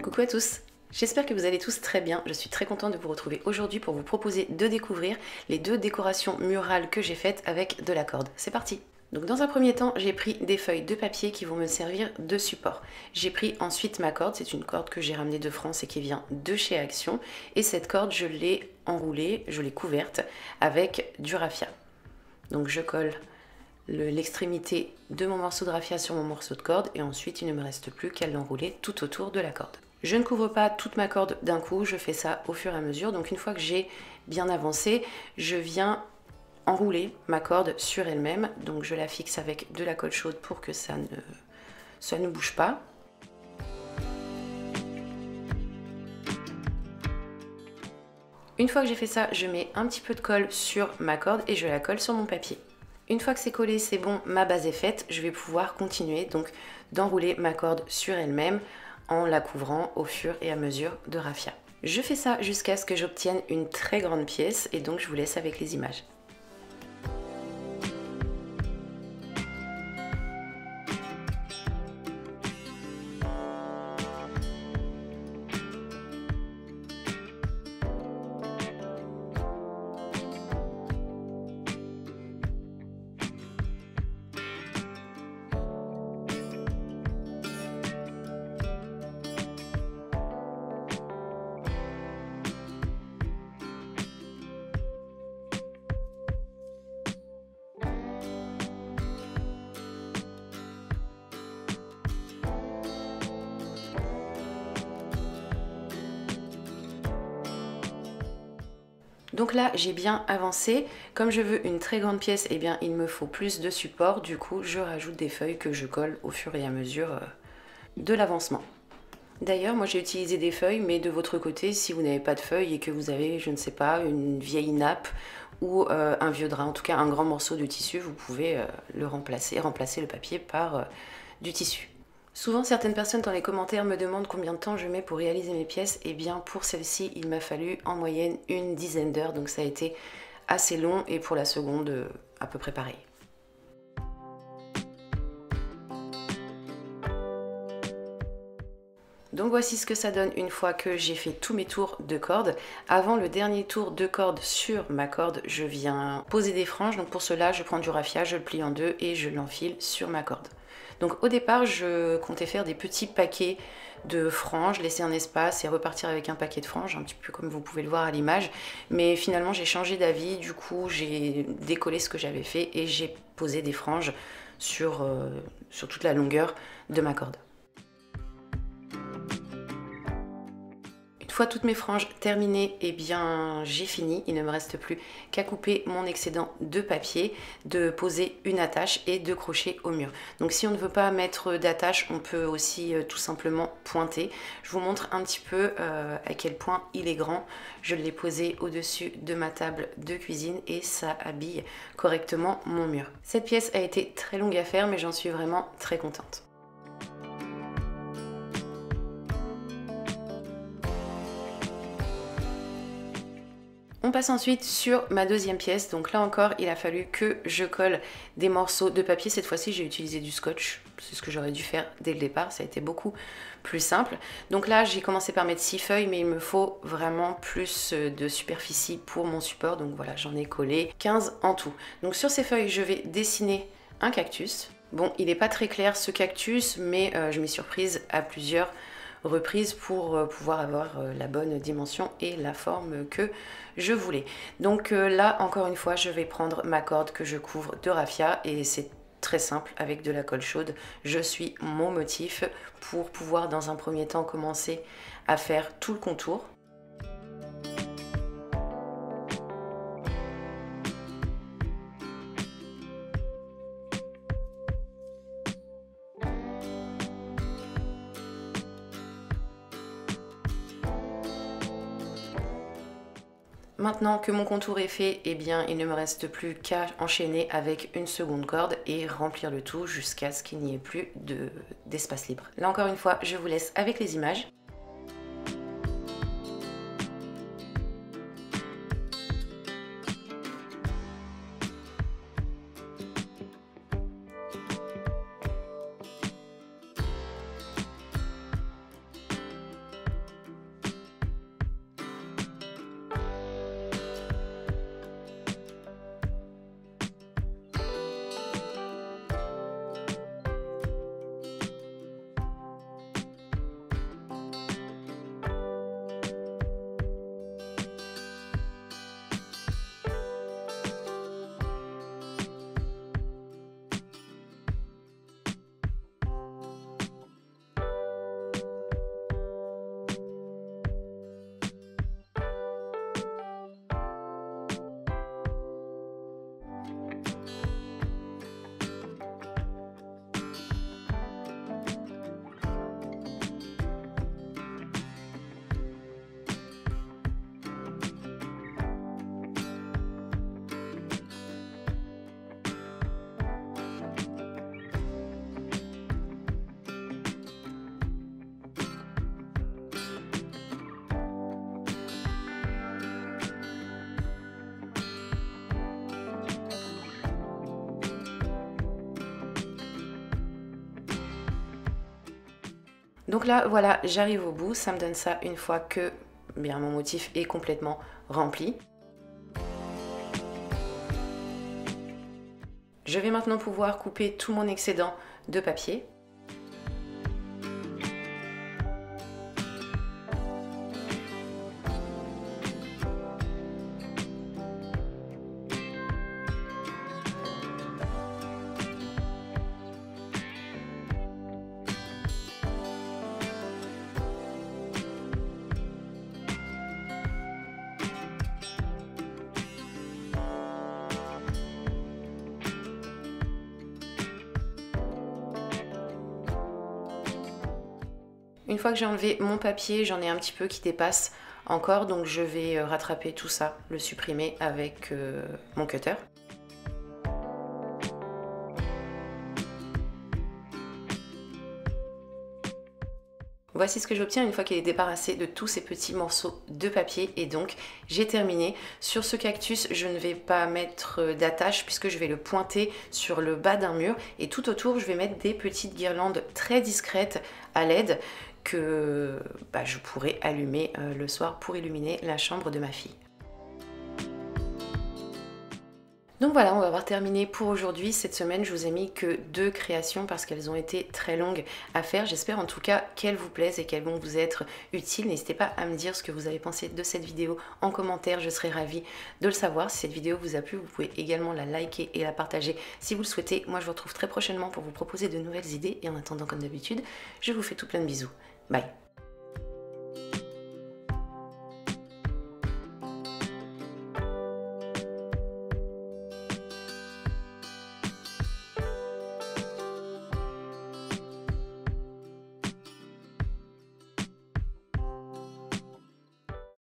Coucou à tous, j'espère que vous allez tous très bien. Je suis très contente de vous retrouver aujourd'hui pour vous proposer de découvrir les 2 décorations murales que j'ai faites avec de la corde. C'est parti! Donc dans un premier temps, j'ai pris des feuilles de papier qui vont me servir de support. J'ai pris ensuite ma corde, c'est une corde que j'ai ramenée de France et qui vient de chez Action. Et cette corde, je l'ai enroulée, je l'ai couverte avec du raffia. Donc je colle l'extrémité de mon morceau de raffia sur mon morceau de corde et ensuite il ne me reste plus qu'à l'enrouler tout autour de la corde. Je ne couvre pas toute ma corde d'un coup, je fais ça au fur et à mesure. Donc une fois que j'ai bien avancé, je viens enrouler ma corde sur elle-même. Donc je la fixe avec de la colle chaude pour que ça ne bouge pas. Une fois que j'ai fait ça, je mets un petit peu de colle sur ma corde et je la colle sur mon papier. Une fois que c'est collé, c'est bon, ma base est faite, je vais pouvoir continuer donc d'enrouler ma corde sur elle-même en la couvrant au fur et à mesure de raffia. Je fais ça jusqu'à ce que j'obtienne une très grande pièce et donc je vous laisse avec les images. Donc là, j'ai bien avancé. Comme je veux une très grande pièce, eh bien, il me faut plus de support. Du coup, je rajoute des feuilles que je colle au fur et à mesure de l'avancement. D'ailleurs, moi j'ai utilisé des feuilles, mais de votre côté, si vous n'avez pas de feuilles et que vous avez, je ne sais pas, une vieille nappe ou un vieux drap, en tout cas un grand morceau de tissu, vous pouvez remplacer le papier par du tissu. Souvent, certaines personnes dans les commentaires me demandent combien de temps je mets pour réaliser mes pièces. Et bien, pour celle-ci, il m'a fallu en moyenne une dizaine d'heures, donc ça a été assez long, et pour la seconde, à peu près pareil. Donc voici ce que ça donne une fois que j'ai fait tous mes tours de corde. Avant le dernier tour de corde sur ma corde, je viens poser des franges. Donc pour cela, je prends du raffia, je le plie en deux et je l'enfile sur ma corde. Donc au départ, je comptais faire des petits paquets de franges, laisser un espace et repartir avec un paquet de franges, un petit peu comme vous pouvez le voir à l'image. Mais finalement, j'ai changé d'avis. Du coup, j'ai décollé ce que j'avais fait et j'ai posé des franges sur toute la longueur de ma corde. Une fois toutes mes franges terminées, eh bien j'ai fini. Il ne me reste plus qu'à couper mon excédent de papier, de poser une attache et de crocher au mur. Donc si on ne veut pas mettre d'attache, on peut aussi tout simplement pointer. Je vous montre un petit peu à quel point il est grand. Je l'ai posé au-dessus de ma table de cuisine et ça habille correctement mon mur. Cette pièce a été très longue à faire, mais j'en suis vraiment très contente. On passe ensuite sur ma deuxième pièce. Donc là encore, il a fallu que je colle des morceaux de papier. Cette fois-ci, j'ai utilisé du scotch. C'est ce que j'aurais dû faire dès le départ. Ça a été beaucoup plus simple. Donc là, j'ai commencé par mettre 6 feuilles, mais il me faut vraiment plus de superficie pour mon support. Donc voilà, j'en ai collé 15 en tout. Donc sur ces feuilles, je vais dessiner un cactus. Bon, il n'est pas très clair ce cactus, mais je m'y suis surprise à plusieurs reprises pour pouvoir avoir la bonne dimension et la forme que je voulais. Donc là, encore une fois, je vais prendre ma corde que je couvre de raffia et c'est très simple avec de la colle chaude. Je suis mon motif pour pouvoir dans un premier temps commencer à faire tout le contour. Maintenant que mon contour est fait, eh bien, il ne me reste plus qu'à enchaîner avec une seconde corde et remplir le tout jusqu'à ce qu'il n'y ait plus d'espace libre. Là encore une fois, je vous laisse avec les images. Donc là, voilà, j'arrive au bout. Ça me donne ça une fois que bien, mon motif est complètement rempli. Je vais maintenant pouvoir couper tout mon excédent de papier. Une fois que j'ai enlevé mon papier, j'en ai un petit peu qui dépasse encore, donc je vais rattraper tout ça, le supprimer avec mon cutter. Voici ce que j'obtiens une fois qu'il est débarrassé de tous ces petits morceaux de papier et donc j'ai terminé. Sur ce cactus, je ne vais pas mettre d'attache puisque je vais le pointer sur le bas d'un mur et tout autour, je vais mettre des petites guirlandes très discrètes à LED que je pourrais allumer le soir pour illuminer la chambre de ma fille. Donc voilà, on va avoir terminé pour aujourd'hui. Cette semaine, je vous ai mis que 2 créations parce qu'elles ont été très longues à faire. J'espère en tout cas qu'elles vous plaisent et qu'elles vont vous être utiles. N'hésitez pas à me dire ce que vous avez pensé de cette vidéo en commentaire. Je serai ravie de le savoir. Si cette vidéo vous a plu, vous pouvez également la liker et la partager si vous le souhaitez. Moi, je vous retrouve très prochainement pour vous proposer de nouvelles idées. Et en attendant, comme d'habitude, je vous fais tout plein de bisous. Bye!